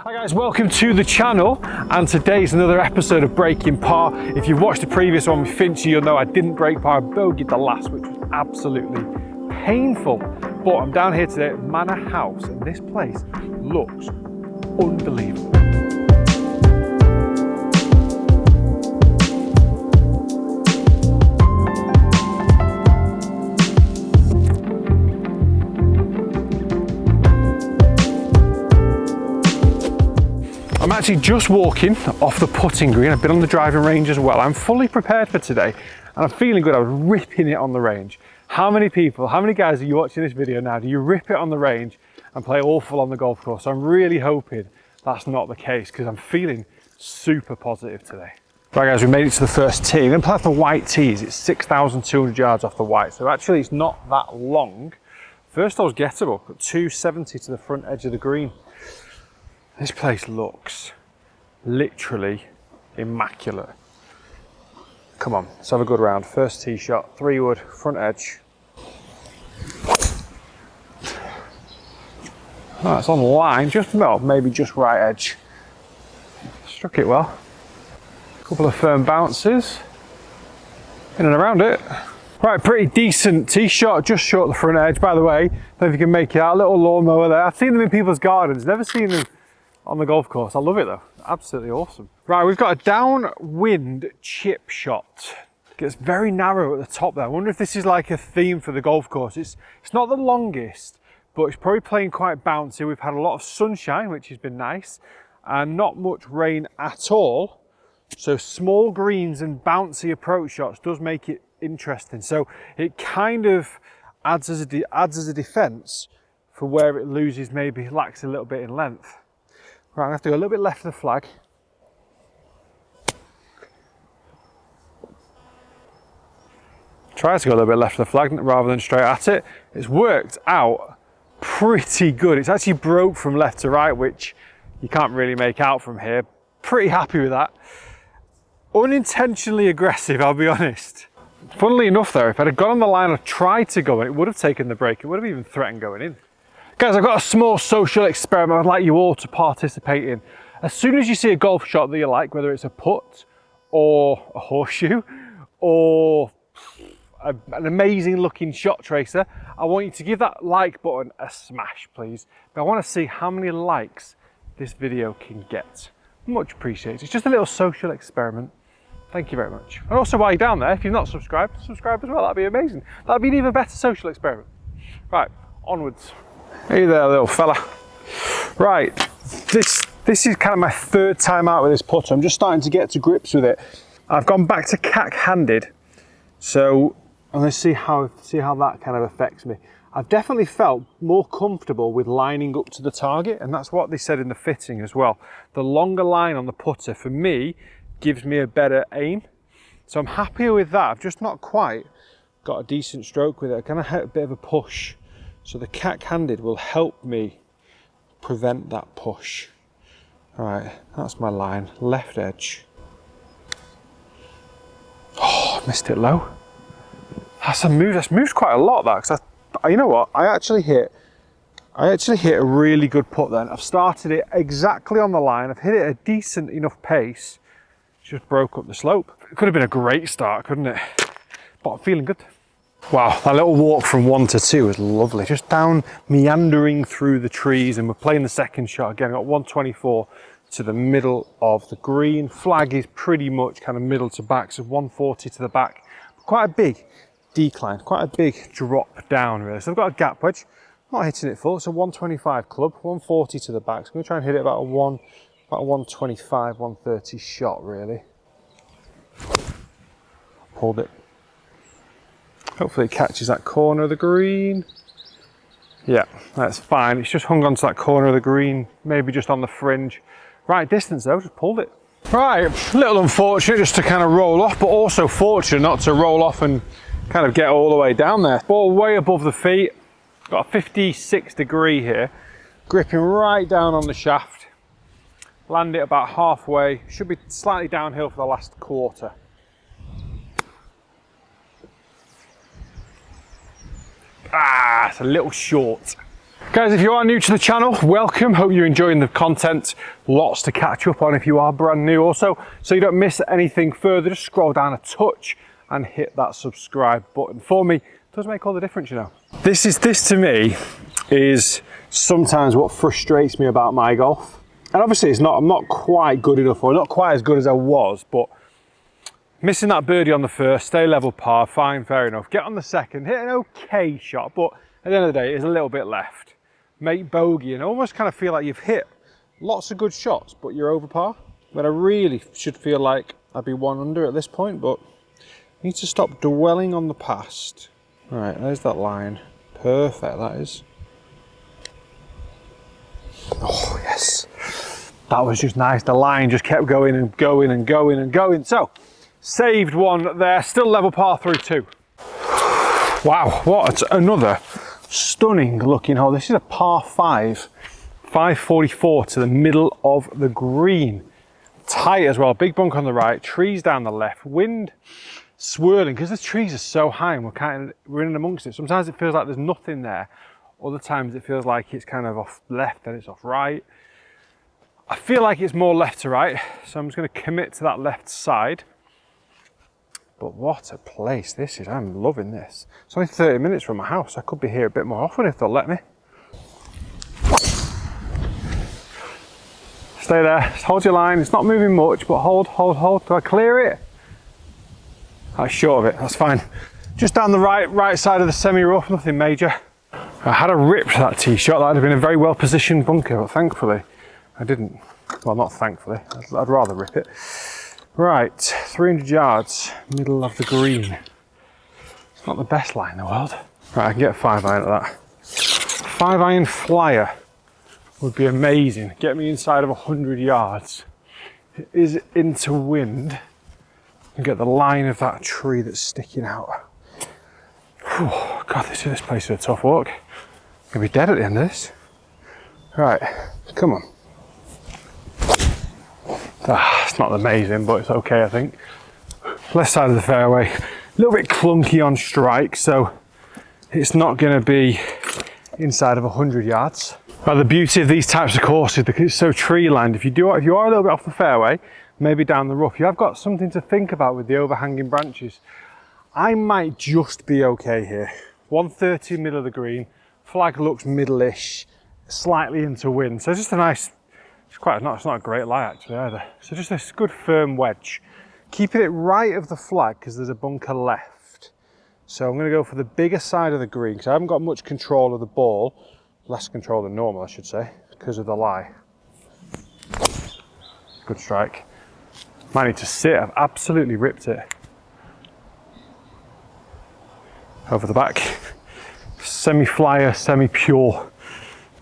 Hi guys, welcome to the channel, and today's another episode of Breaking Par. If you've watched the previous one with Finchy, you'll know I didn't break par, I bogeyed the last, which was absolutely painful. But I'm down here today at Manor House, and this place looks unbelievable. I'm actually just walking off the putting green. I've been on the driving range as well. I'm fully prepared for today and I'm feeling good. I was ripping it on the range. How many people, how many guys are you watching this video now? Do you rip it on the range and play awful on the golf course? So I'm really hoping that's not the case because I'm feeling super positive today. Right guys, we made it to the first tee. We're going to play off the white tees. It's 6,200 yards off the white. So actually it's not that long. First hole's gettable, got 270 to the front edge of the green. This place looks literally immaculate. Come on, let's have a good round. First tee shot, 3-wood, front edge. Oh, it's on the line, just well, maybe just right edge. Struck it well. A couple of firm bounces. In and around it. Right, pretty decent tee shot, just short of the front edge. By the way, I don't know if you can make it out, a little lawnmower there. I've seen them in people's gardens, never seen them on the golf course. I love it though, absolutely awesome. Right, we've got a downwind chip shot. It gets very narrow at the top there. I wonder if this is like a theme for the golf course. It's not the longest, but it's probably playing quite bouncy. We've had a lot of sunshine, which has been nice, and not much rain at all. So small greens and bouncy approach shots does make it interesting. So it kind of adds as a defense for where it loses, maybe lacks a little bit in length. Right, I'm gonna have to go a little bit left of the flag. Try to go a little bit left of the flag rather than straight at it. It's worked out pretty good. It's actually broke from left to right, which you can't really make out from here. Pretty happy with that. Unintentionally aggressive, I'll be honest. Funnily enough though, if I'd have gone on the line or tried to go in, it would have taken the break. It would have even threatened going in. Guys, I've got a small social experiment I'd like you all to participate in. As soon as you see a golf shot that you like, whether it's a putt or a horseshoe or an amazing looking shot tracer, I want you to give that like button a smash, please. But I want to see how many likes this video can get. Much appreciated. It's just a little social experiment. Thank you very much. And also while you're down there, if you've not subscribed, subscribe as well. That'd be amazing. That'd be an even better social experiment. Right, onwards. Hey there, little fella. Right, this is kind of my third time out with this putter. I'm just starting to get to grips with it. I've gone back to cack-handed, so I'm going to see how that kind of affects me. I've definitely felt more comfortable with lining up to the target, and that's what they said in the fitting as well. The longer line on the putter, for me, gives me a better aim. So I'm happier with that. I've just not quite got a decent stroke with it. I kind of had a bit of a push. So the cack-handed will help me prevent that push. All right, that's my line, left edge. Oh, I missed it low. That's moved quite a lot, that, because you know what? I actually hit a really good putt then. I've started it exactly on the line. I've hit it at a decent enough pace. Just broke up the slope. It could have been a great start, couldn't it? But I'm feeling good. Wow, that little walk from 1 to 2 is lovely. Just down, meandering through the trees, and we're playing the second shot again. I've got 124 to the middle of the green. Flag is pretty much kind of middle to back, so 140 to the back. Quite a big decline, quite a big drop down really. So I've got a gap wedge, not hitting it full. It's a 125 club, 140 to the back. So I'm going to try and hit it about a 125, 130 shot really. Hold it. Hopefully it catches that corner of the green. Yeah, that's fine. It's just hung onto that corner of the green, maybe just on the fringe. Right distance though, just pulled it. Right, a little unfortunate just to kind of roll off, but also fortunate not to roll off and kind of get all the way down there. Ball way above the feet. Got a 56 degree here, gripping right down on the shaft. Land it about halfway. Should be slightly downhill for the last quarter. Ah, it's a little short. Guys, if you are new to the channel, welcome. Hope you're enjoying the content. Lots to catch up on if you are brand new also. So you don't miss anything further, just scroll down a touch and hit that subscribe button for me. It does make all the difference, you know. This to me is sometimes what frustrates me about my golf. And obviously I'm not quite good enough, or not quite as good as I was, but missing that birdie on the first, stay level par, fine, fair enough. Get on the second, hit an okay shot, but at the end of the day, there's a little bit left. Make bogey and almost kind of feel like you've hit lots of good shots, but you're over par. When I really should feel like I'd be 1 under at this point, but I need to stop dwelling on the past. All right, there's that line. Perfect, that is. Oh, yes. That was just nice. The line just kept going and going and going and going. So, saved one there. Still level par through 2. Wow, what another stunning looking hole. This is a par 5, 544 to the middle of the green. Tight as well, big bunk on the right, trees down the left, wind swirling because the trees are so high and we're in amongst it. Sometimes it feels like there's nothing there. Other times it feels like it's kind of off left and it's off right. I feel like it's more left to right, so I'm just going to commit to that left side. But what a place this is, I'm loving this. It's only 30 minutes from my house. I could be here a bit more often if they'll let me. Stay there, just hold your line. It's not moving much, but hold, hold, hold. Do I clear it? That's short of it, that's fine. Just down the right side of the semi-rough, nothing major. I had a rip to that tee shot. That would have been a very well positioned bunker, but thankfully I didn't. Well, not thankfully, I'd rather rip it. Right, 300 yards, middle of the green. It's not the best line in the world. Right, I can get a 5-iron at that. 5-iron flyer would be amazing. Get me inside of 100 yards. It is into wind. And get the line of that tree that's sticking out. Whew, God, this place is a tough walk. I'm gonna be dead at the end of this. Right, come on. It's not amazing, but it's okay, I think. Left side of the fairway, a little bit clunky on strike, so it's not going to be inside of 100 yards. But the beauty of these types of courses, because it's so tree lined, if you are a little bit off the fairway, maybe down the rough, you have got something to think about with the overhanging branches. I might just be okay here. 130 middle of the green, flag looks middle-ish, slightly into wind, so just a nice. It's not a great lie actually either. So just this good firm wedge. Keeping it right of the flag because there's a bunker left. So I'm going to go for the bigger side of the green because I haven't got much control of the ball. Less control than normal, I should say, because of the lie. Good strike. Might need to sit, I've absolutely ripped it. Over the back. Semi-flyer, semi-pure.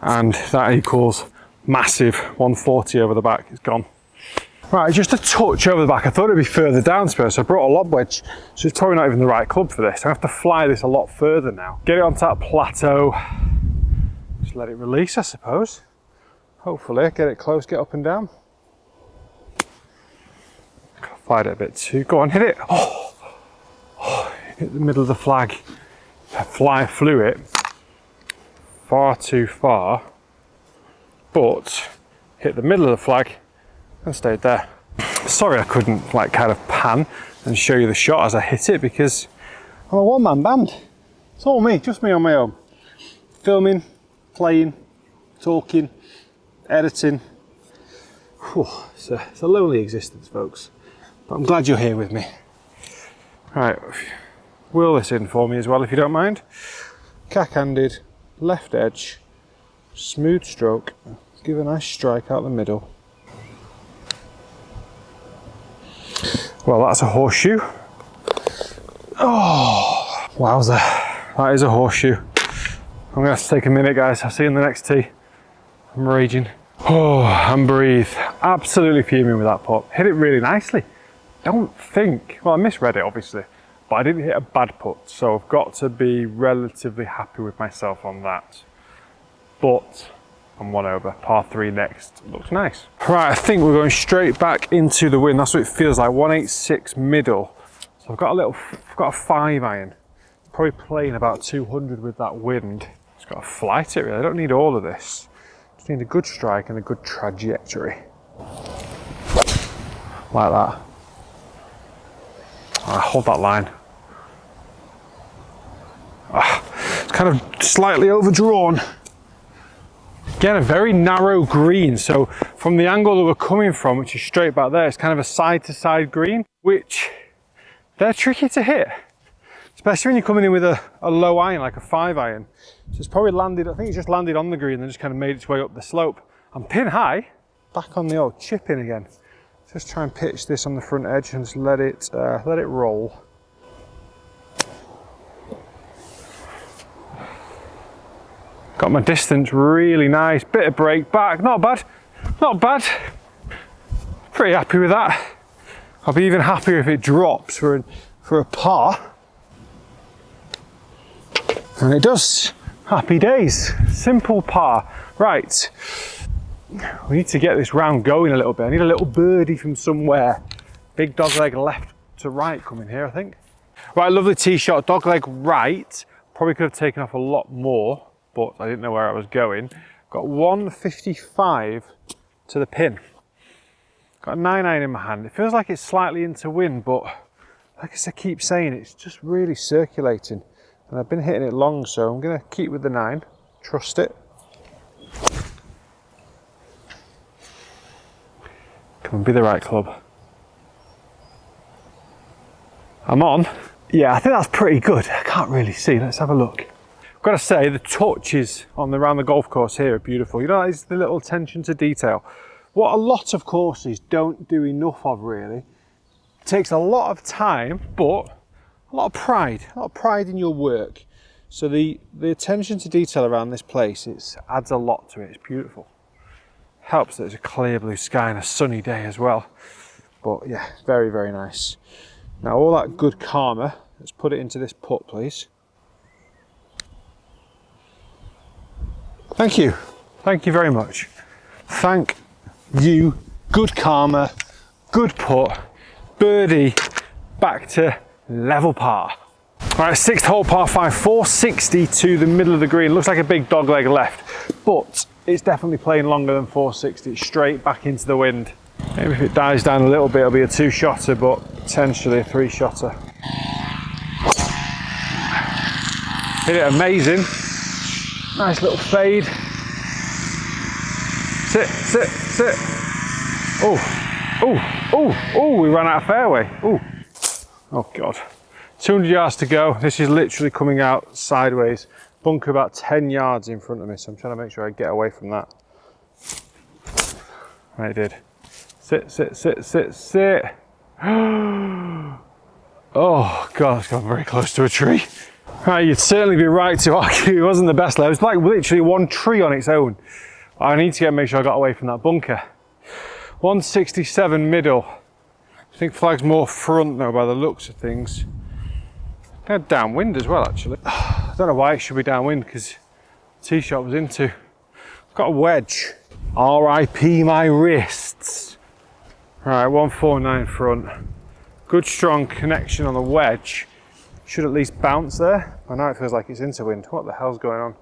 And that equals massive 140 over the back, it's gone. Right, just a touch over the back. I thought it'd be further down to so I brought a lob wedge, so it's probably not even the right club for this. I have to fly this a lot further now. Get it onto that plateau, just let it release, I suppose. Hopefully, get it close, get up and down. Fired it a bit too, go on, hit it. Oh, hit the middle of the flag. I flew it far too far, but hit the middle of the flag and stayed there. Sorry I couldn't kind of pan and show you the shot as I hit it because I'm a one-man band. It's all me, just me on my own. Filming, playing, talking, editing. Whew, it's a lonely existence, folks. But I'm glad you're here with me. Right, wheel this in for me as well if you don't mind. Cack-handed, left edge, smooth stroke. Give a nice strike out the middle. Well, that's a horseshoe. Oh, wowza. That is a horseshoe. I'm gonna have to take a minute, guys. I'll see you in the next tee. I'm raging. Oh, and breathe. Absolutely fuming with that putt. Hit it really nicely. Don't think, well, I misread it obviously, but I didn't hit a bad putt, so I've got to be relatively happy with myself on that. But I'm one over, par 3 next, looks nice. Right, I think we're going straight back into the wind. That's what it feels like, 186 middle. So I've got a 5-iron. Probably playing about 200 with that wind. Just got to flight it really. I don't need all of this. Just need a good strike and a good trajectory. Like that. I hold that line. It's kind of slightly overdrawn. Again, a very narrow green. So from the angle that we're coming from, which is straight back there, it's kind of a side-to-side green, which they're tricky to hit, especially when you're coming in with a low iron, like a 5-iron. So it's probably landed, I think it's just landed on the green and just kind of made its way up the slope. I'm pin high, back on the old chip in again. Just try and pitch this on the front edge and just let it roll. Got my distance really nice, bit of break back, not bad, not bad. Pretty happy with that. I'll be even happier if it drops for a par. And it does. Happy days, simple par. Right, we need to get this round going a little bit. I need a little birdie from somewhere. Big dog leg left to right coming here, I think. Right, lovely tee shot, dog leg right. Probably could have taken off a lot more, but I didn't know where I was going. Got 155 to the pin. Got a 9-iron in my hand. It feels like it's slightly into wind, but like I keep saying, it's just really circulating. And I've been hitting it long, so I'm gonna keep with the 9, trust it. Come on, be the right club. I'm on. Yeah, I think that's pretty good. I can't really see, let's have a look. I've got to say, the touches around the golf course here are beautiful. You know, it's the little attention to detail. What a lot of courses don't do enough of, really. It takes a lot of time, but a lot of pride in your work. So the attention to detail around this place, it adds a lot to it. It's beautiful. Helps that it's a clear blue sky and a sunny day as well. But yeah, very, very nice. Now all that good karma, let's put it into this putt, please. Thank you. Thank you very much. Thank you. Good karma, good putt, birdie, back to level par. All right, 6th hole par 5, 460 to the middle of the green. Looks like a big dog leg left, but it's definitely playing longer than 460. It's straight back into the wind. Maybe if it dies down a little bit, it'll be a 2-shotter, but potentially a 3-shotter. Hit it amazing. Nice little fade. Sit, sit, sit. Oh, oh, oh, oh, we ran out of fairway. Oh, oh God. 200 yards to go. This is literally coming out sideways. Bunker about 10 yards in front of me, so I'm trying to make sure I get away from that. Right, it did. Sit, sit, sit, sit, sit. Oh God, it's gone very close to a tree. Right, you'd certainly be right to argue it wasn't the best lay. It was like literally one tree on its own. I need to make sure I got away from that bunker. 167 middle. I think flag's more front though by the looks of things. Kind of downwind as well, actually. I don't know why it should be downwind because the tee shot was into. I've got a wedge. R.I.P. my wrists. Right, 149 front. Good strong connection on the wedge. Should at least bounce there. I know it feels like it's into wind. What the hell's going on?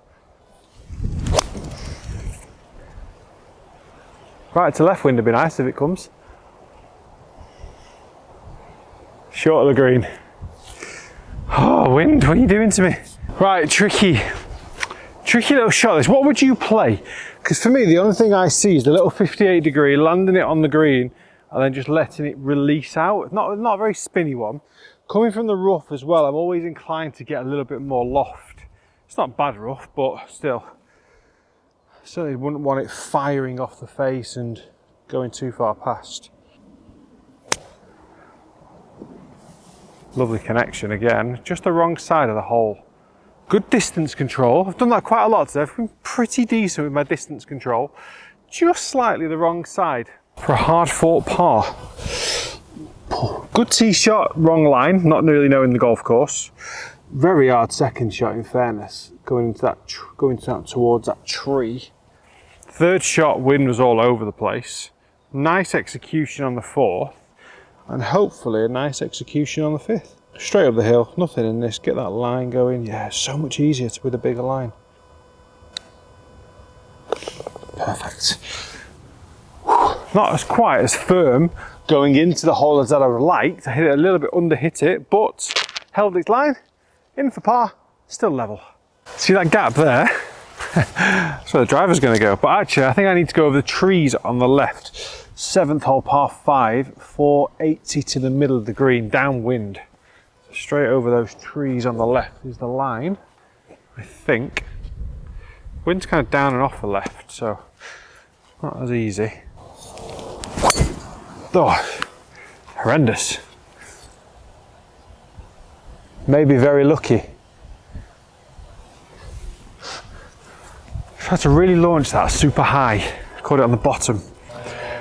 Right to left wind would be nice if it comes. Short of the green. Oh, wind, what are you doing to me? Right, tricky little shot this. What would you play? Because for me, the only thing I see is the little 58 degree, landing it on the green, and then just letting it release out. Not a very spinny one. Coming from the rough as well, I'm always inclined to get a little bit more loft. It's not bad rough, but still. Certainly wouldn't want it firing off the face and going too far past. Lovely connection again, just the wrong side of the hole. Good distance control. I've done that quite a lot today. I've been pretty decent with my distance control. Just slightly the wrong side for a hard fought par. Good tee shot, wrong line, not really knowing the golf course. Very hard second shot in fairness, going towards that tree. Third shot, wind was all over the place. Nice execution on the 4th, and hopefully a nice execution on the 5th. Straight up the hill, nothing in this, get that line going. Yeah, so much easier with a bigger line. Perfect. Not as quite as firm going into the hole as I would have liked. I hit it a little bit under hit it, but held its line, in for par, still level. See that gap there? That's where the driver's going to go. But actually, I think I need to go over the trees on the left. 7th hole, par 5, 480 to the middle of the green, downwind. So straight over those trees on the left is the line, I think. Wind's kind of down and off the left, so not as easy. Oh, horrendous. Maybe very lucky. Tried to really launch that super high. Caught it on the bottom.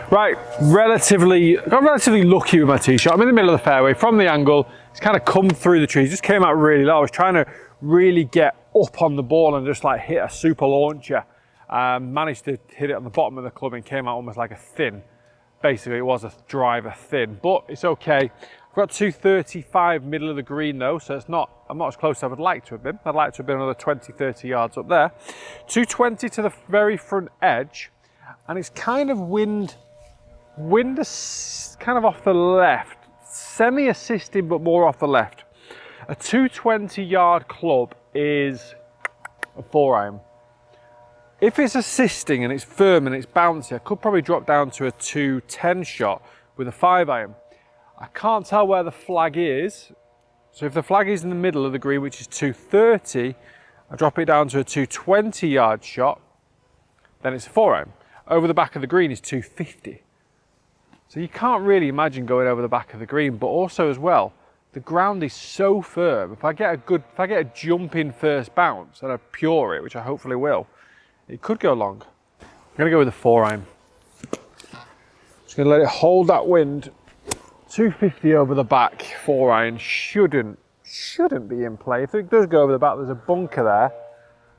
Right, got relatively lucky with my tee shot. I'm in the middle of the fairway from the angle. It's kind of come through the trees. Just came out really low. I was trying to really get up on the ball and just like hit a super launcher. Managed to hit it on the bottom of the club and came out almost like a thin. Basically, it was a driver thin, but it's okay. I've got 235 middle of the green though, so I'm not as close as I would like to have been. I'd like to have been another 20, 30 yards up there. 220 to the very front edge, and it's kind of wind is kind of off the left, semi-assisted but more off the left. A 220 yard club is a 4-iron. If it's assisting and it's firm and it's bouncy, I could probably drop down to a 210 shot with a 5-iron. I can't tell where the flag is. So if the flag is in the middle of the green, which is 230, I drop it down to a 220 yard shot, then it's a 4-iron. Over the back of the green is 250. So you can't really imagine going over the back of the green, but also as well, the ground is so firm. If I get a jump in first bounce and I pure it, which I hopefully will, it could go long. I'm gonna go with a 4-iron. Just gonna let it hold that wind. 250 over the back, 4-iron shouldn't be in play. If it does go over the back, there's a bunker there.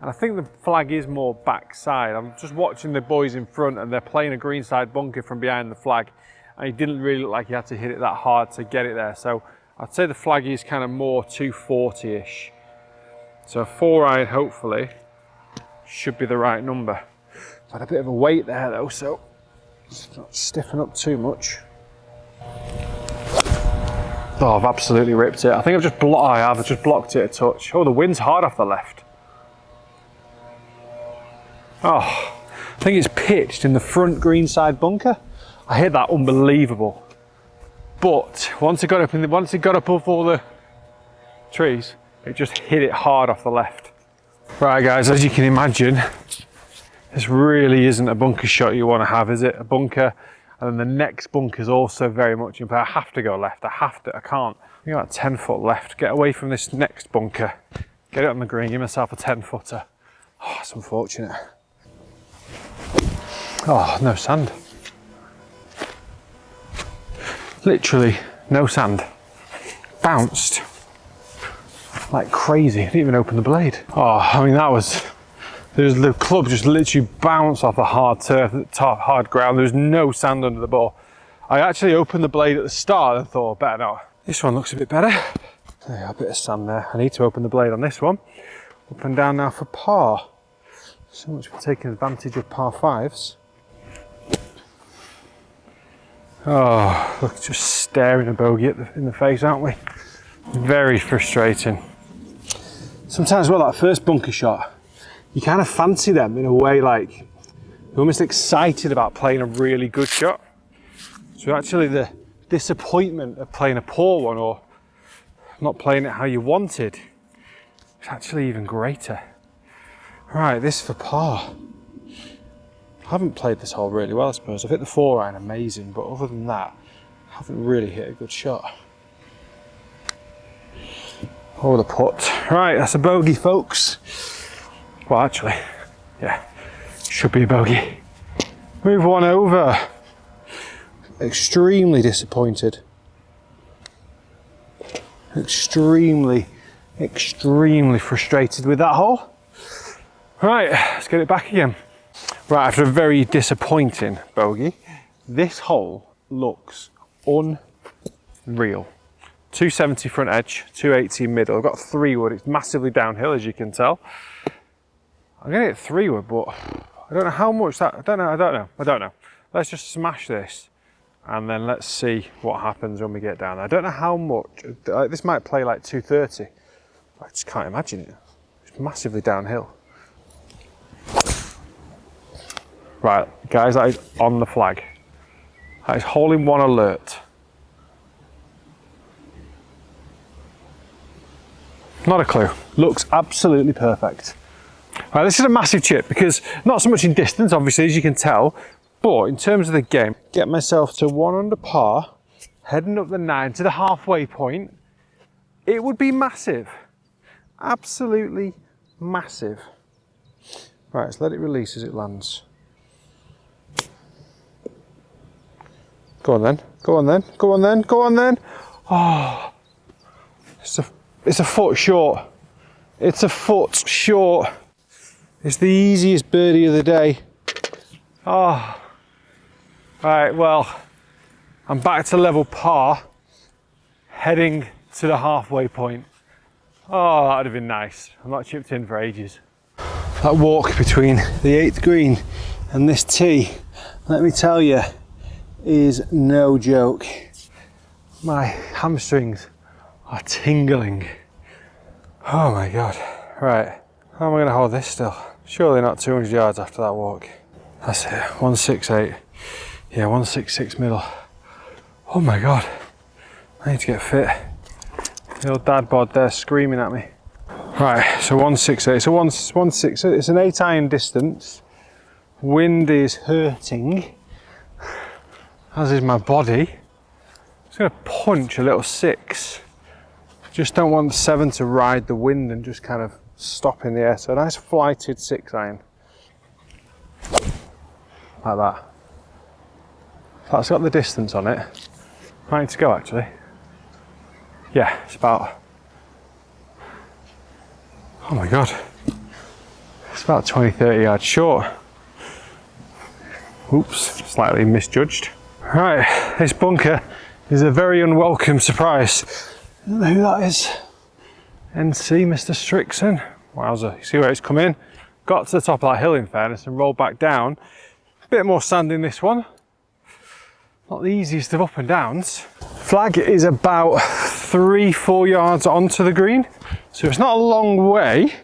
And I think the flag is more backside. I'm just watching the boys in front and they're playing a greenside bunker from behind the flag. And he didn't really look like he had to hit it that hard to get it there. So I'd say the flag is kind of more 240-ish. So a 4-iron, hopefully, should be the right number. Had a bit of a weight there though, so it's not stiffen up too much. Oh, I've absolutely ripped it. I think I've just blocked it a touch. Oh, the wind's hard off the left. Oh, I think it's pitched in the front greenside bunker. I hit that unbelievable. But once it got up above all the trees, it just hit it hard off the left. Right guys, as you can imagine, this really isn't a bunker shot you want to have, is it? A bunker, and then the next bunker is also very much in play. I have to go left, I can't. I got 10 foot left, get away from this next bunker, get it on the green, give myself a 10-footer. Oh, it's unfortunate. Oh, no sand. Literally no sand. Bounced like crazy. I didn't even open the blade. Oh, I mean, the club just literally bounced off the hard turf, hard ground. There was no sand under the ball. I actually opened the blade at the start and thought, better not. This one looks a bit better. There, a bit of sand there. I need to open the blade on this one. Up and down now for par. So much for taking advantage of par 5s. Oh, look, just staring a bogey in the face, aren't we? Very frustrating. Sometimes, well, that first bunker shot, you kind of fancy them in a way, like you're almost excited about playing a really good shot. So actually the disappointment of playing a poor one or not playing it how you wanted is actually even greater. Right, this for par. I haven't played this hole really well, I suppose. I've hit the 4-iron amazing, but other than that, I haven't really hit a good shot. Oh, the putt. Right, that's a bogey, folks. Well, actually, yeah, should be a bogey. Move one over. Extremely disappointed. Extremely frustrated with that hole. Right, let's get it back again. Right, after a very disappointing bogey, this hole looks unreal. 270 front edge, 280 middle. I've got 3-wood, it's massively downhill as you can tell. I'm gonna hit 3-wood, but I don't know how much that, I don't know. Let's just smash this and then let's see what happens when we get down there. I don't know how much, this might play like 230. I just can't imagine it. It's massively downhill. Right, guys, that is on the flag. That is hole in one alert. Not a clue. Looks absolutely perfect. Right, this is a massive chip because not so much in distance, obviously, as you can tell, but in terms of the game, get myself to 1 under par, heading up the 9 to the halfway point, it would be massive. Absolutely massive. Right, let's let it release as it lands. Go on then, go on then, go on then, go on then. Oh, it's a foot short. It's a foot short. It's the easiest birdie of the day. Oh, right, well, I'm back to level par, heading to the halfway point. Oh, that'd have been nice. I'm not chipped in for ages. That walk between the 8th green and this tee, let me tell you, is no joke. My hamstrings are tingling. Oh my God. Right, how am I gonna hold this still? Surely not 200 yards after that walk. That's it, 168. Yeah, 166 middle. Oh my God, I need to get fit. The old dad bod there screaming at me. Right, so 168, so 168, it's an 8-iron distance. Wind is hurting, as is my body. I'm just gonna punch a little 6. Just don't want the 7 to ride the wind and just kind of stop in the air. So a nice flighted 6-iron. Like that. That's got the distance on it. I need to go actually. Yeah, it's about, oh my God. It's about 20-30 yards short. Oops, slightly misjudged. Right, this bunker is a very unwelcome surprise. I don't know who that is. NC, Mr. Strickson. Wowzer, you see where it's come in? Got to the top of that hill in fairness and rolled back down. A bit more sand in this one. Not the easiest of up and downs. Flag is about 3-4 yards onto the green. So it's not a long way.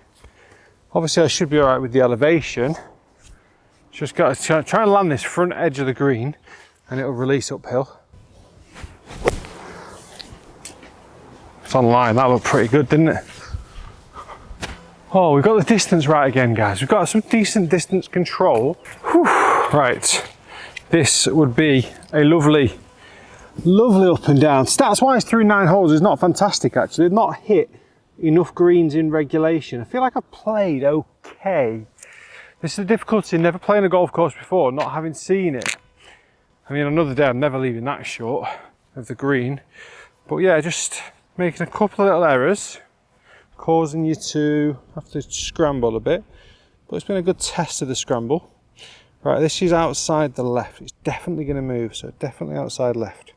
Obviously I should be all right with the elevation. Just got to try and land this front edge of the green and it'll release uphill. It's online, that looked pretty good, didn't it? Oh, we've got the distance right again, guys. We've got some decent distance control. Whew. Right, this would be a lovely, lovely up and down. Stats-wise, through 9 holes is not fantastic, actually. I've not hit enough greens in regulation. I feel like I've played okay. This is the difficulty in never playing a golf course before, not having seen it. I mean, another day I'm never leaving that short of the green. But yeah, just making a couple of little errors, causing you to have to scramble a bit. But it's been a good test of the scramble. Right, this is outside the left. It's definitely going to move, so definitely outside left.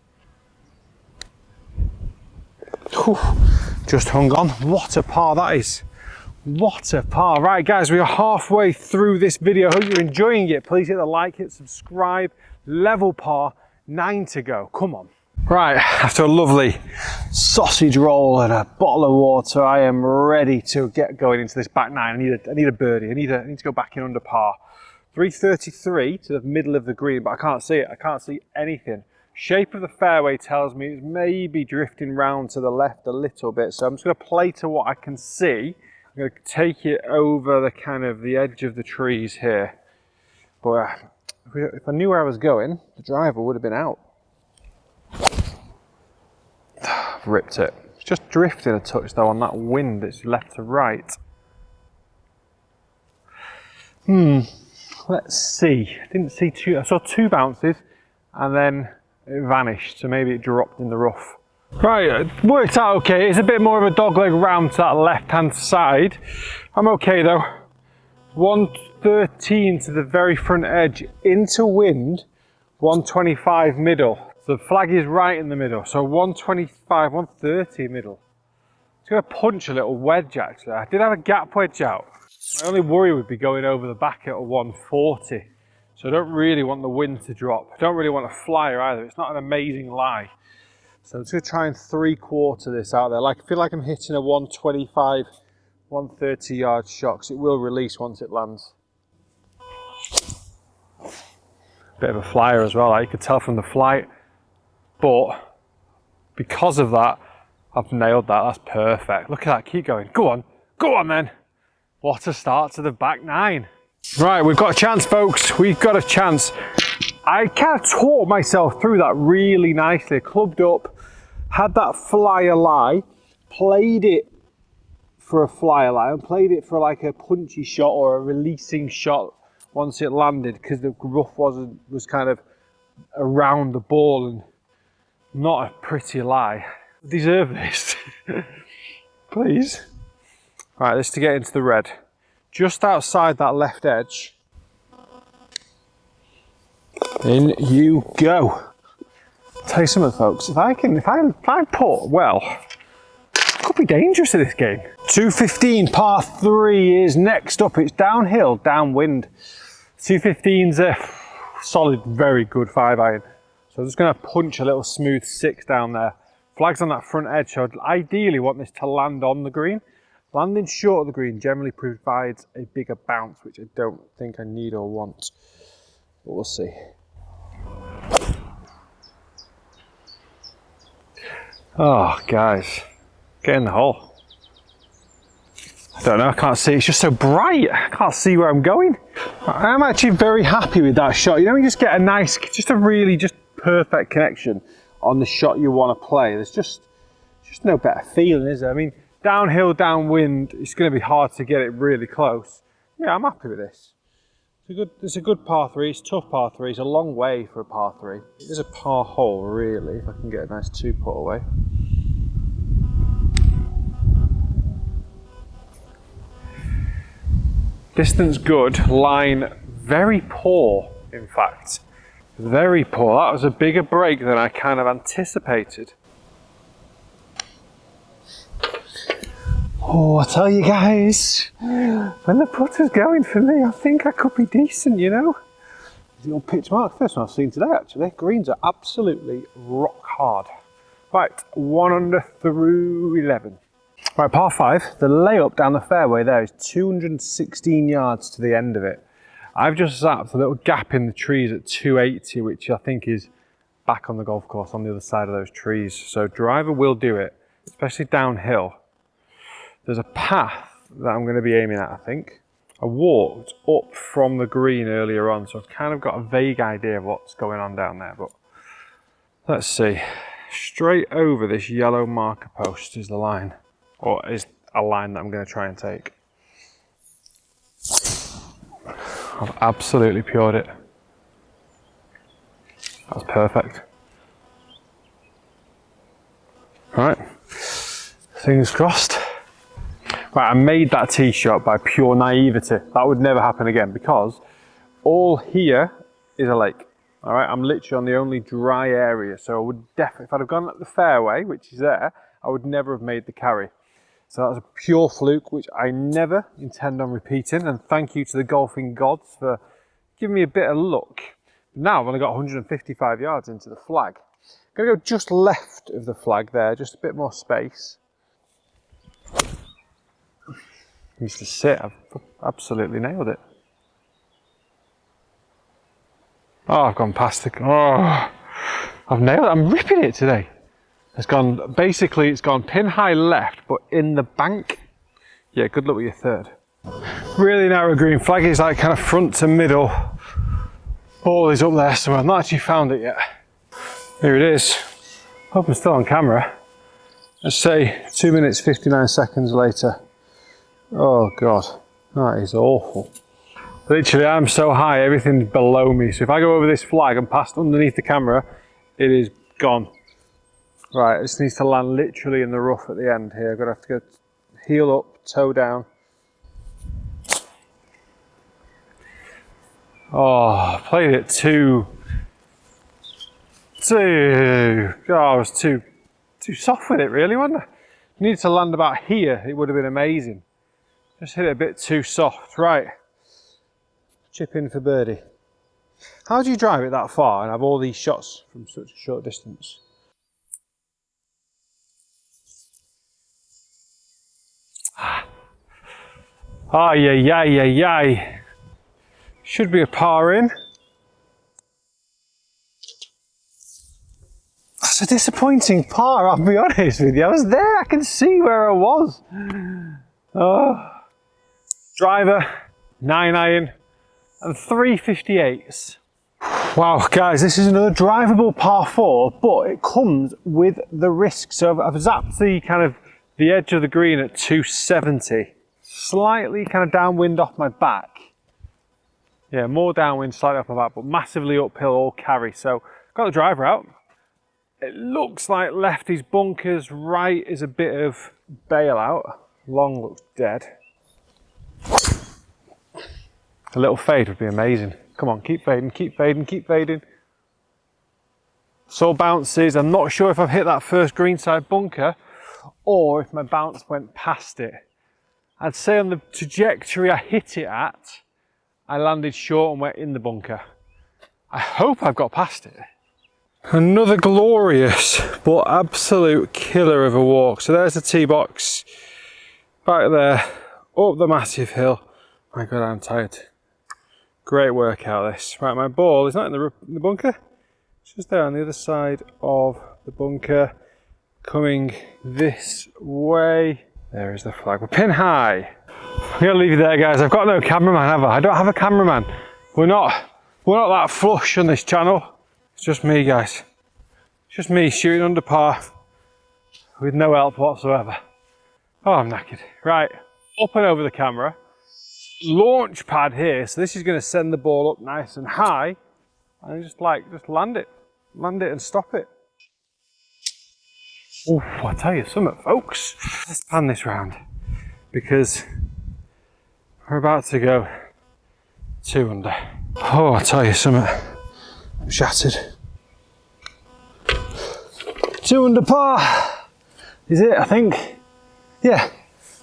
Whew, just hung on. What a par that is. What a par. Right guys, we are halfway through this video. Hope you're enjoying it. Please hit the like, hit subscribe. Level par, 9 to go. Come on. Right, after a lovely sausage roll and a bottle of water, I am ready to get going into this back 9. I need a birdie. I need to go back in under par. 333 to the middle of the green, but I can't see it. I can't see anything. Shape of the fairway tells me it's maybe drifting round to the left a little bit, so I'm just going to play to what I can see. I'm going to take it over the kind of the edge of the trees here. But if I knew where I was going, the driver would have been out. I've ripped it. It's just drifting a touch though on that wind. It's left to right. Let's see. I didn't see two. I saw 2 bounces and then it vanished. So maybe it dropped in the rough. Right, it worked out okay. It's a bit more of a dogleg round to that left-hand side. I'm okay though. 113 to the very front edge into wind, 125 middle. So the flag is right in the middle. So 125, 130 middle. It's going to punch a little wedge actually. I did have a gap wedge out. My only worry would be going over the back at a 140. So I don't really want the wind to drop. I don't really want a flyer either. It's not an amazing lie. So I'm just going to try and 3/4 this out there. Like, I feel like I'm hitting a 125, 130 yard shot, because it will release once it lands. Bit of a flyer as well, like you could tell from the flight. But because of that, I've nailed that. That's perfect. Look at that, keep going. Go on then. What a start to the back nine. Right, we've got a chance, folks. We've got a chance. I kind of taught myself through that really nicely. Clubbed up, had that flyer lie, played it for a flyer lie, and played it for like a punchy shot or a releasing shot once it landed, because the rough was kind of around the ball and not a pretty lie. Deserve this. Please. Right, this to get into the red. Just outside that left edge. In you go. Tell you something, folks. If I putt well, it could be dangerous in this game. 215 par 3 is next up. It's downhill, downwind. 215's a solid, very good 5-iron. So I'm just going to punch a little smooth 6 down there. Flag's on that front edge, so I'd ideally want this to land on the green. Landing short of the green generally provides a bigger bounce, which I don't think I need or want. But we'll see. Oh, guys, get in the hole. I don't know, I can't see, it's just so bright. I can't see where I'm going. I'm actually very happy with that shot. You know, you just get a nice, just a really just perfect connection on the shot you want to play. There's just no better feeling, is there? I mean, downhill, downwind, it's going to be hard to get it really close. Yeah, I'm happy with this. It's a good par 3. It's a tough par 3. It's a long way for a par 3. It is a par hole, really, if I can get a nice 2-putt away. Distance good, line very poor, in fact. Very poor. That was a bigger break than I kind of anticipated. Oh, I tell you guys, when the putter's going for me, I think I could be decent, you know. The old pitch mark, first one I've seen today actually. Greens are absolutely rock hard. Right, 1 under through 11. Right, par 5, the layup down the fairway there is 216 yards to the end of it. I've just zapped a little gap in the trees at 280, which I think is back on the golf course on the other side of those trees. So driver will do it, especially downhill. There's a path that I'm going to be aiming at, I think. I walked up from the green earlier on, so I've kind of got a vague idea of what's going on down there, but let's see. Straight over this yellow marker post is the line, or is a line that I'm going to try and take. I've absolutely pured it. That's perfect. All right, fingers crossed. Right, I made that tee shot by pure naivety. That would never happen again, because all here is a lake. All right, I'm literally on the only dry area, so I would definitely, if I'd have gone at the fairway, which is there, I would never have made the carry. So that was a pure fluke, which I never intend on repeating, and thank you to the golfing gods for giving me a bit of luck. Now I've only got 155 yards into the flag. I'm gonna go just left of the flag there, just a bit more space. Used to sit, I've absolutely nailed it. Oh, I've gone past the, oh, I've nailed it, I'm ripping it today. It's gone, basically it's gone pin high left, but in the bank. Yeah, good luck with your third. Really narrow green flag, is like kind of front to middle. Ball is up there somewhere, I've not actually found it yet. Here it is. Hope I'm still on camera. Let's say 2 minutes 59 seconds later. Oh God, that is awful. Literally, I'm so high, everything's below me. So if I go over this flag and past underneath the camera, it is gone. Right, this needs to land literally in the rough at the end here. I'm gonna have to go heel up, toe down. Oh, played it too. Oh, I was too soft with it really, wasn't I? Needed to land about here, it would have been amazing. Just hit it a bit too soft. Right. Chip in for birdie. How do you drive it that far and have all these shots from such a short distance? Ah, yeah. Should be a par in. That's a disappointing par, I'll be honest with you. I was there, I can see where I was. Oh. Driver, 9-iron, and 358s. Wow, guys, this is another drivable par 4, but it comes with the risk. So I've zapped the edge of the green at 270. Slightly kind of downwind off my back. Yeah, more downwind, slightly off my back, but massively uphill all carry. So got the driver out. It looks like lefty's bunkers, right is a bit of bailout. Long looks dead. A little fade would be amazing. Come on, keep fading, keep fading, keep fading. So bounces. I'm not sure if I've hit that first greenside bunker or if my bounce went past it. I'd say on the trajectory I hit it at, I landed short and went in the bunker. I hope I've got past it. Another glorious but absolute killer of a walk. So there's the tee box, back there, up the massive hill. My God, I'm tired. Great workout this. Right, my ball is not in the bunker. It's just there on the other side of the bunker, coming this way. There is the flag. We're pin high. I'm gonna leave you there, guys. I've got no cameraman, have I? I don't have a cameraman. We're not that flush on this channel. It's just me, guys. It's just me shooting under par with no help whatsoever. Oh, I'm knackered. Right, up and over the camera. Launch pad here, so this is going to send the ball up nice and high, and just land it and stop it. Oh, I tell you something, folks. Let's pan this round because we're about to go 2 under. Oh, I tell you something, I'm shattered. 2 under par. Is it? I think. Yeah,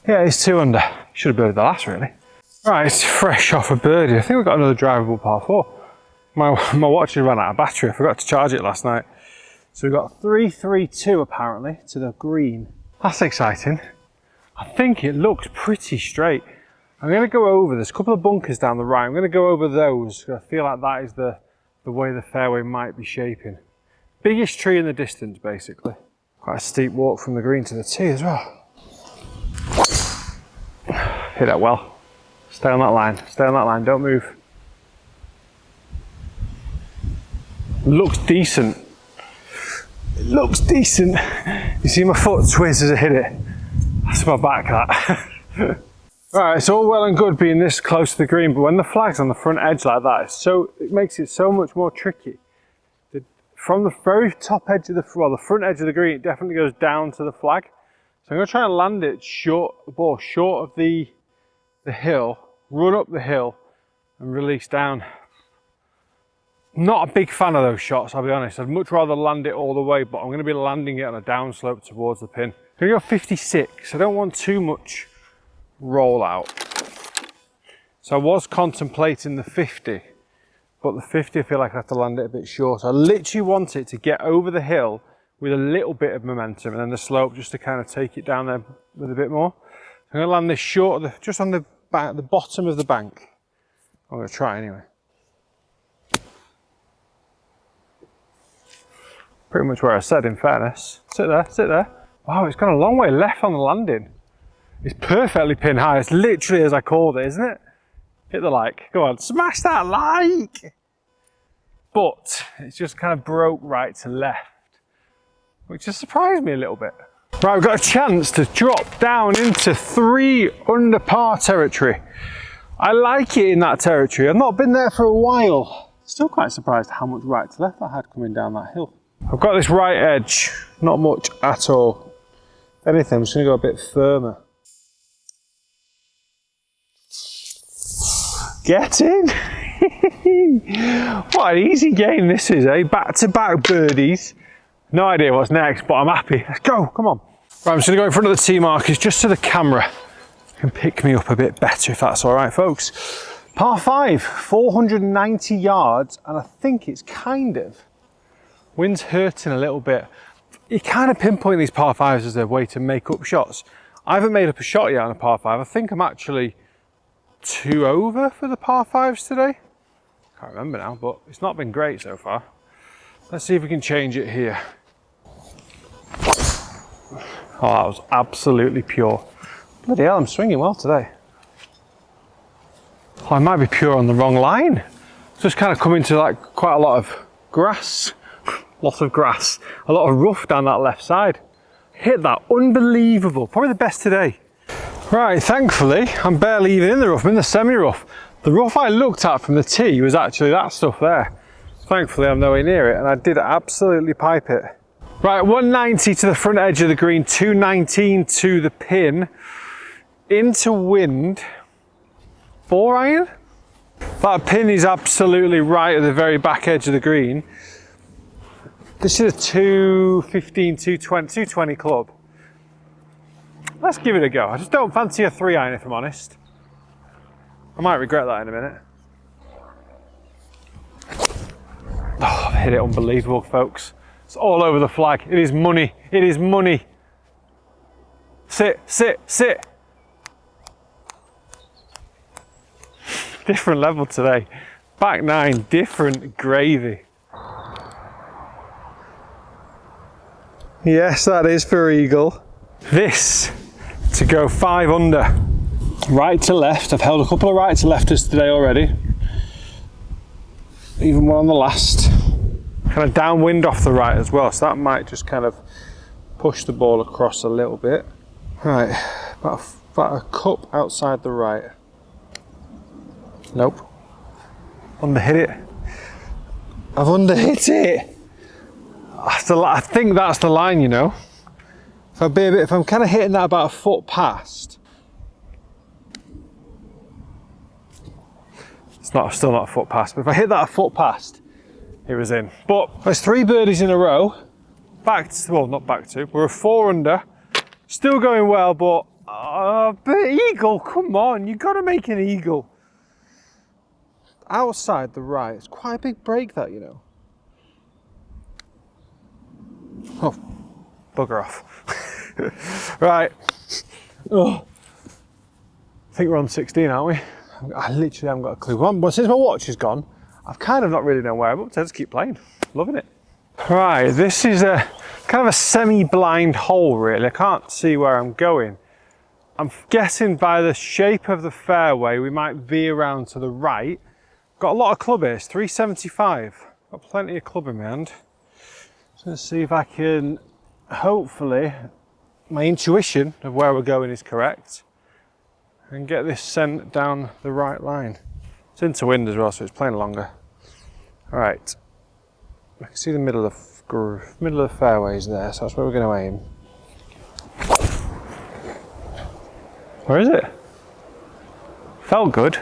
it's 2 under. Should have birdied the last, really. Right, it's fresh off a birdie. I think we've got another drivable par 4. My watch had run out of battery. I forgot to charge it last night. So we've got 332 apparently to the green. That's exciting. I think it looks pretty straight. I'm going to go over, there's a couple of bunkers down the right. I'm going to go over those because I feel like that is the way the fairway might be shaping. Biggest tree in the distance, basically. Quite a steep walk from the green to the tee as well. Hit that well. Stay on that line, don't move. Looks decent. It looks decent. You see my foot twist as I hit it? That's my back, that. Right, it's all well and good being this close to the green, but when the flag's on the front edge like that, it makes it so much more tricky. From the very top edge of the front edge of the green, it definitely goes down to the flag. So I'm going to try and land it short of the hill, run up the hill and release down. Not a big fan of those shots, I'll be honest. I'd much rather land it all the way, but I'm going to be landing it on a downslope towards the pin. I'm going to go 56. I don't want too much roll out. So I was contemplating the 50, but the 50 I feel like I have to land it a bit short. I literally want it to get over the hill with a little bit of momentum and then the slope just to kind of take it down there with a bit more. I'm going to land this short, just on the bottom of the bank. I'm going to try anyway. Pretty much where I said, in fairness. Sit there. Wow, it's gone a long way left on the landing. It's perfectly pin high. It's literally as I called it, isn't it? Hit the like. Go on, smash that like! But it's just kind of broke right to left, which has surprised me a little bit. Right, we've got a chance to drop down into 3 under par territory. I like it in that territory. I've not been there for a while. Still quite surprised how much right to left I had coming down that hill. I've got this right edge, not much at all. If anything, I'm just going to go a bit firmer. Get in! What an easy game this is, eh? Back-to-back birdies. No idea what's next, but I'm happy. Let's go, come on. Right, I'm just going to go in front of the tee markers just so the camera can pick me up a bit better if that's all right, folks. Par 5, 490 yards, and I think it's wind's hurting a little bit. You kind of pinpoint these par 5s as a way to make up shots. I haven't made up a shot yet on a par 5. I think I'm actually 2 over for the par 5s today. Can't remember now, but it's not been great so far. Let's see if we can change it here. Oh, that was absolutely pure. Bloody hell, I'm swinging well today. Oh, I might be pure on the wrong line. Just kind of come into like quite a lot of grass. Lot of grass. A lot of rough down that left side. Hit that, unbelievable. Probably the best today. Right, thankfully, I'm barely even in the rough. I'm in the semi-rough. The rough I looked at from the tee was actually that stuff there. Thankfully, I'm nowhere near it, and I did absolutely pipe it. Right, 190 to the front edge of the green, 219 to the pin. Into wind, 4 iron. That pin is absolutely right at the very back edge of the green. This is a 215, 220, 220 club. Let's give it a go. I just don't fancy a 3 iron if I'm honest. I might regret that in a minute. Oh, I've hit it unbelievable, folks. It's all over the flag. It is money. It is money. Sit, sit, sit. Different level today. Back 9, different gravy. Yes, that is for eagle. This to go 5 under. Right to left. I've held a couple of right to lefters today already. Even one on the last. Kind of downwind off the right as well, so that might just kind of push the ball across a little bit. Right, about a cup outside the right. Nope. Underhit it. I've underhit it. I think that's the line, you know. If I'm kind of hitting that about a foot past, still not a foot past, but if I hit that a foot past, it was in. But there's 3 birdies in a row. We're a 4 under. Still going well, but eagle, come on, you got to make an eagle. Outside the right, it's quite a big break that, you know. Oh, bugger off. Right. Oh. I think we're on 16, aren't we? I literally haven't got a clue. But since my watch is gone, I've kind of not really known where I'm up to. I just keep playing. Loving it. Right, this is a kind of a semi-blind hole, really. I can't see where I'm going. I'm guessing by the shape of the fairway, we might veer around to the right. Got a lot of club here. It's 375. Got plenty of club in my hand. Just going to see if I can, hopefully, my intuition of where we're going is correct, and get this sent down the right line. It's into wind as well, so it's playing longer. All right, I can see the middle of the fairways there, so that's where we're going to aim. Where is it? Felt good.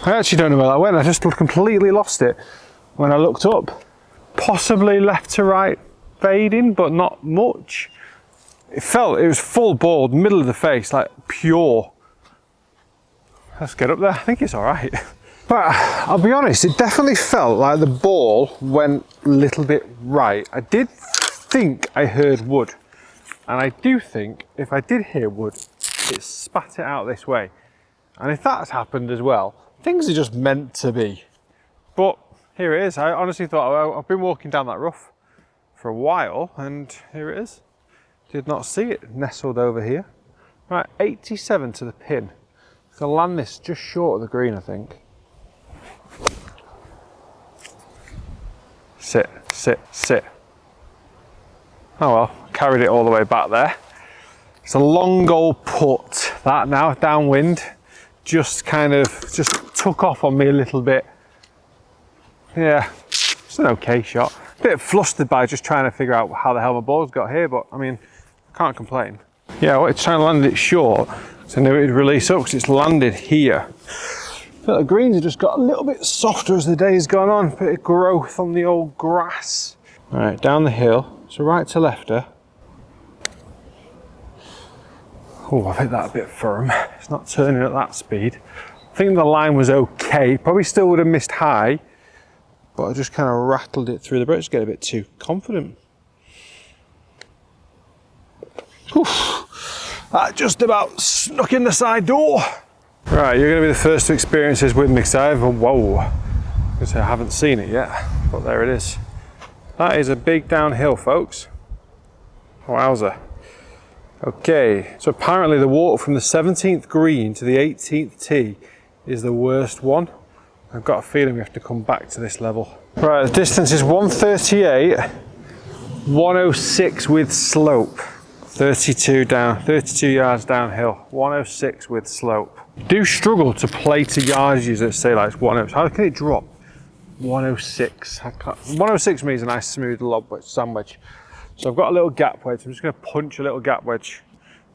I actually don't know where that went. I just completely lost it when I looked up. Possibly left to right fading, but not much. It was full ball, middle of the face, like pure. Let's get up there. I think it's all right. But I'll be honest, it definitely felt like the ball went a little bit right. I did think I heard wood. And I do think if I did hear wood, it spat it out this way. And if that's happened as well, things are just meant to be. But here it is. I honestly thought, oh, I've been walking down that rough for a while, and here it is. Did not see it nestled over here. Right, 87 to the pin. Gonna land this just short of the green, I think. Sit, sit, sit. Oh well, carried it all the way back there. It's a long old putt, that now, downwind. Just took off on me a little bit. Yeah, it's an okay shot. A bit flustered by just trying to figure out how the hell my ball's got here, but I mean, can't complain. Yeah, I wanted to try and land it short, so I knew it would release up because it's landed here. But the greens have just got a little bit softer as the day's gone on. Bit of growth on the old grass. All right, down the hill. So right to lefter. Oh, I've hit that a bit firm. It's not turning at that speed. I think the line was okay. Probably still would have missed high, but I just kind of rattled it through the brakes, get a bit too confident. Oof, that just about snuck in the side door. Right, you're going to be the first to experience this with me because I haven't seen it yet, but there it is. That is a big downhill, folks. Wowza. Okay, so apparently the water from the 17th green to the 18th tee is the worst one. I've got a feeling we have to come back to this level. Right, the distance is 138, 106 with slope. 32 yards downhill, 106 with slope. Do struggle to play to yardages that say like 106. How can it drop? 106. 106 means a nice smooth lob wedge sandwich. So I've got a little gap wedge. I'm just going to punch a little gap wedge,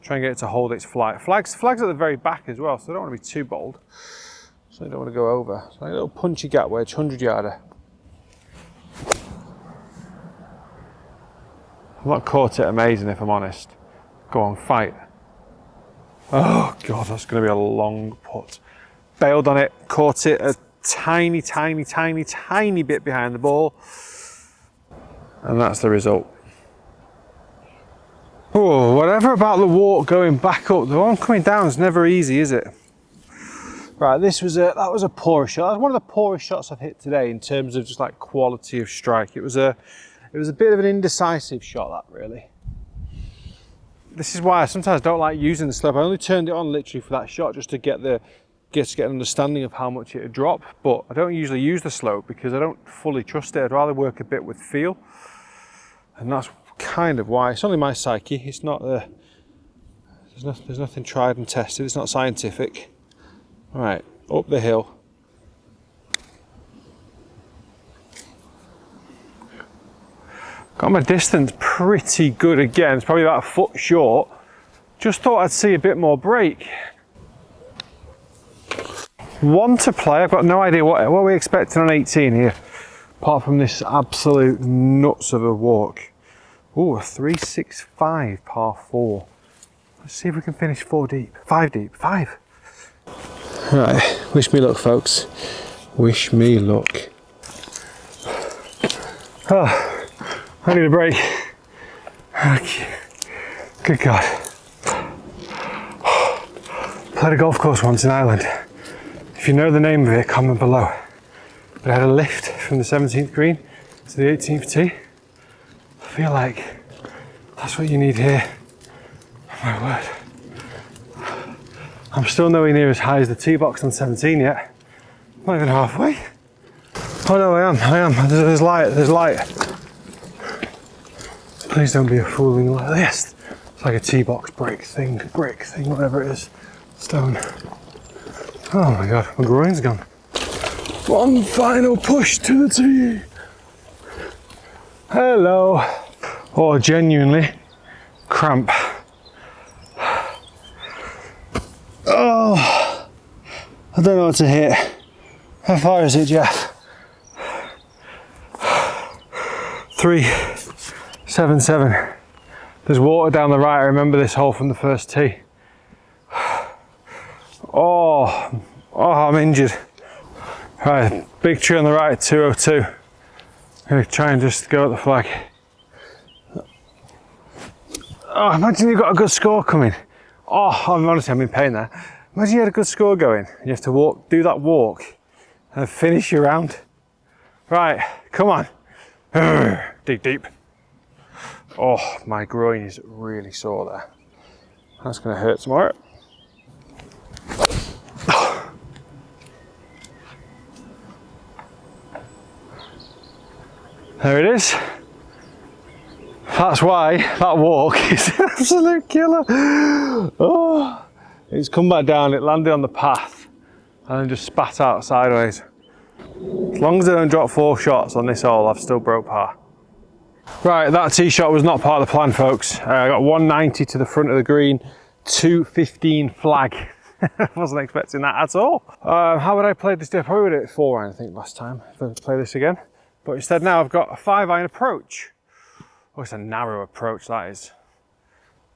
try and get it to hold its flight. Flags at the very back as well, so I don't want to be too bold. So I don't want to go over. So a little punchy gap wedge, 100 yarder. I've not caught it amazing if I'm honest. Go on, fight. Oh God, that's going to be a long putt. Bailed on it, caught it a tiny bit behind the ball. And that's the result. Oh, whatever about the walk going back up, the one coming down is never easy, is it? Right, that was a poor shot. That was one of the poorest shots I've hit today in terms of just like quality of strike. It was a bit of an indecisive shot, that really. This is why I sometimes don't like using the slope. I only turned it on literally for that shot just to get an understanding of how much it would drop. But I don't usually use the slope because I don't fully trust it. I'd rather work a bit with feel. And that's kind of why. It's only my psyche. It's not, there's nothing tried and tested. It's not scientific. Right, up the hill. Got my distance pretty good again. It's probably about a foot short. Just thought I'd see a bit more break. One to play. I've got no idea what are we expecting on 18 here, apart from this absolute nuts of a walk. Ooh, a 365 par 4. Let's see if we can finish 4 deep. 5 deep. 5. Right, wish me luck, folks. Wish me luck. Oh. I need a break. Good God. Played a golf course once in Ireland. If you know the name of it, comment below. But I had a lift from the 17th green to the 18th tee. I feel like that's what you need here. Oh my word. I'm still nowhere near as high as the tee box on 17 yet. I'm not even halfway. Oh no, I am. There's light. Please don't be a fooling like this. It's like a tee box brick thing, whatever it is. Stone. Oh my God, my groin's gone. One final push to the tee. Hello. Oh, genuinely cramp. Oh, I don't know what to hit. How far is it, Jeff? 377. There's water down the right. I remember this hole from the first tee. Oh, I'm injured. Right, big tree on the right, 202. I'm gonna try and just go at the flag. Oh, imagine you've got a good score coming. Oh, honestly, I'm in pain there. Imagine you had a good score going. You have to do that walk and finish your round. Right, come on. Dig deep. Oh, my groin is really sore there. That's gonna hurt tomorrow. There it is. That's why that walk is an absolute killer. Oh, it's come back down, it landed on the path and then just spat out sideways. As long as I don't drop 4 shots on this hole, I've still broke par. Right, that tee shot was not part of the plan, folks. I got 190 to the front of the green, 215 flag. I wasn't expecting that at all. How would I play this day? I probably would have hit 4 iron, I think, last time, if I play this again. But instead now I've got a 5 iron approach. Oh, it's a narrow approach, that is.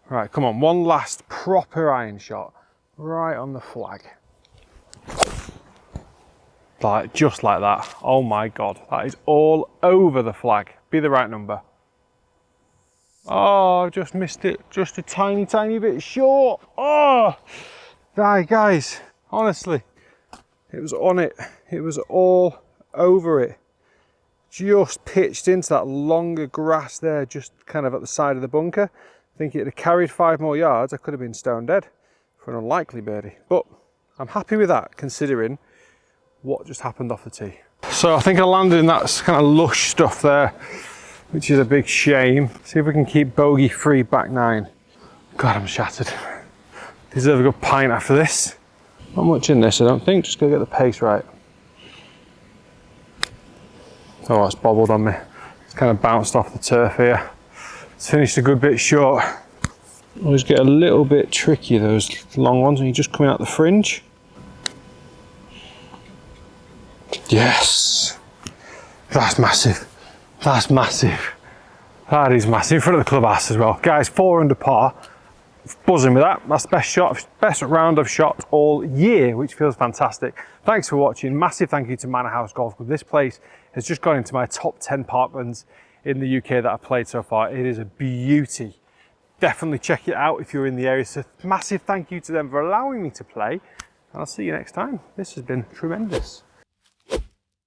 Right, come on, one last proper iron shot. Right on the flag. Like, just like that. Oh my God, that is all over the flag. Be the right number. Oh, I've just missed it. Just a tiny, tiny bit short. Oh, right, guys, honestly, it was on it. It was all over it. Just pitched into that longer grass there, just kind of at the side of the bunker. I think it'd have carried 5 more yards. I could have been stone dead for an unlikely birdie. But I'm happy with that, considering what just happened off the tee. So I think I landed in that kind of lush stuff there, which is a big shame. See if we can keep bogey free back 9. God, I'm shattered. Deserve a good pint after this. Not much in this, I don't think. Just gotta get the pace right. Oh, it's bobbled on me. It's kind of bounced off the turf here. It's finished a good bit short. Always get a little bit tricky, those long ones, when you're just coming out the fringe. Yes! That's massive. That's massive. That is massive. In front of the clubhouse as well. Guys, 4 under par. Buzzing with that. That's the best shot, best round I've shot all year, which feels fantastic. Thanks for watching. Massive thank you to Manor House Golf Club. This place has just gone into my top 10 parklands in the UK that I've played so far. It is a beauty. Definitely check it out if you're in the area. So massive thank you to them for allowing me to play. And I'll see you next time. This has been tremendous.